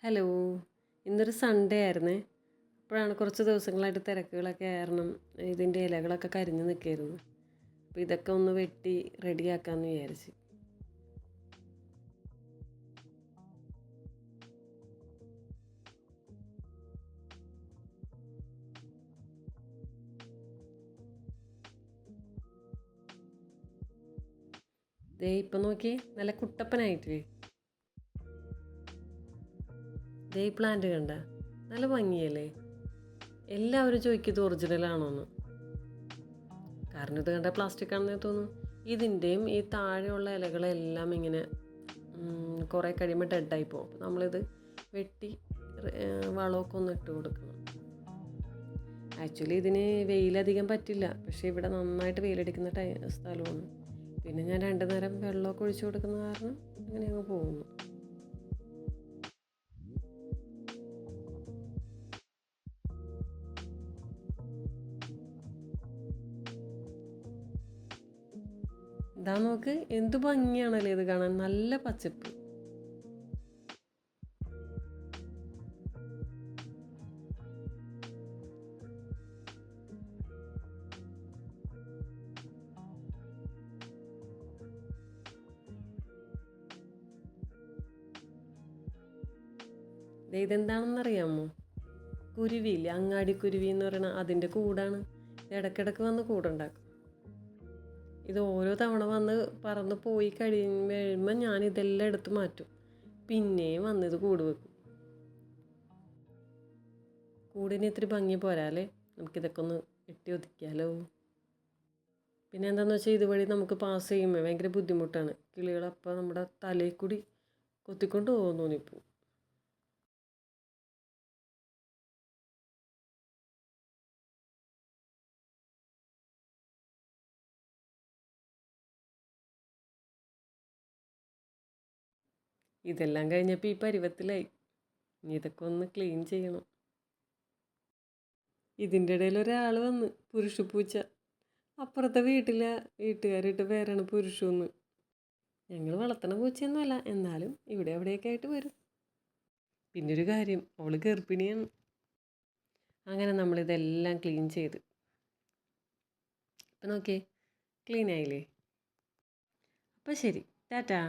Hello. ഇന്നൊരു Sunday ആയിരുന്നേ. അപ്പോഴാണ് കുറച്ച് ദിവസങ്ങളായിട്ട് തിരക്കുകളൊക്കെ കാരണം ഇതിൻ്റെ ഇലകളൊക്കെ കരിഞ്ഞ് നിൽക്കുകയായിരുന്നു. അപ്പോൾ ഇതൊക്കെ ഒന്ന് വെട്ടി റെഡിയാക്കാമെന്ന് വിചാരിച്ച്. ദേ ഇപ്പം നോക്കി, നല്ല കുട്ടപ്പനായിട്ടില്ലേ. ദേ ഈ പ്ലാന്റ് കണ്ട, നല്ല ഭംഗിയല്ലേ. എല്ലാവരും ചോദിക്കും ഇത് ഒറിജിനലാണോന്ന്. കാരണം ഇത് കണ്ട പ്ലാസ്റ്റിക് ആണെന്നേ തോന്നുന്നു. ഇതിൻ്റെയും ഈ താഴെയുള്ള ഇലകളെല്ലാം ഇങ്ങനെ കുറേ കഴിയുമ്പോൾ ഡെഡായി പോകും. അപ്പോൾ നമ്മളിത് വെട്ടി വളമൊക്കെ ഒന്ന് ഇട്ട് കൊടുക്കണം. ആക്ച്വലി ഇതിന് വെയിലധികം പറ്റില്ല, പക്ഷേ ഇവിടെ നന്നായിട്ട് വെയിലടിക്കുന്ന സ്ഥലമാണ്. പിന്നെ ഞാൻ 2 നേരം വെള്ളമൊക്കെ ഒഴിച്ചു കൊടുക്കുന്ന കാരണം അങ്ങനെ അങ്ങ് പോകുന്നു. ഇതാ നോക്ക്, എന്ത് ഭംഗിയാണല്ലേ ഇത് കാണാൻ, നല്ല പച്ചപ്പ്. ഇതെന്താണെന്നറിയാമോ? കുരുവിയില്ലേ, അങ്ങാടി കുരുവി എന്ന് പറയുന്ന അതിൻ്റെ കൂടാണ്. ഇടയ്ക്കിടയ്ക്ക് വന്ന് കൂടുണ്ടാക്കും. ഇത് ഓരോ തവണ വന്ന് പറന്ന് പോയി കഴിയുമ്പോൾ ഞാനിതെല്ലാം എടുത്ത് മാറ്റും. പിന്നെയും വന്നിത് കൂട് വെക്കും. കൂടിന് ഇത്തിരി ഭംഗി പോരാല്ലേ, നമുക്കിതൊക്കെ ഒന്ന് വെട്ടി ഒതുക്കിയാലോ. പിന്നെ എന്താണെന്ന് വെച്ചാൽ ഇതുവഴി നമുക്ക് പാസ് ചെയ്യുമ്പോൾ ഭയങ്കര ബുദ്ധിമുട്ടാണ്. കിളികളപ്പോൾ നമ്മുടെ തലയിൽ കൂടി കൊത്തിക്കൊണ്ട് പോകുന്നു തോന്നിപ്പോൾ. ഇതെല്ലാം കഴിഞ്ഞപ്പോൾ ഈ പരുവത്തിലായി. ഇനി ഇതൊക്കെ ഒന്ന് ക്ലീൻ ചെയ്യണം. ഇതിൻ്റെ ഇടയിൽ ഒരാൾ വന്ന്, പുരുഷപ്പൂച്ച. അപ്പുറത്തെ വീട്ടുകാരിട്ട് പേരാണ് പുരുഷമെന്ന്. ഞങ്ങൾ വളർത്തണ പൂച്ചയൊന്നുമല്ല, എന്നാലും ഇവിടെ എവിടെയൊക്കെ ആയിട്ട് വരും. പിന്നൊരു കാര്യം, അവൾ ഗർഭിണിയാണ്. അങ്ങനെ നമ്മളിതെല്ലാം ക്ലീൻ ചെയ്ത്. ഇപ്പം നോക്കിയേ, ക്ലീൻ ആയില്ലേ. അപ്പോൾ ശരി, ടാറ്റാ.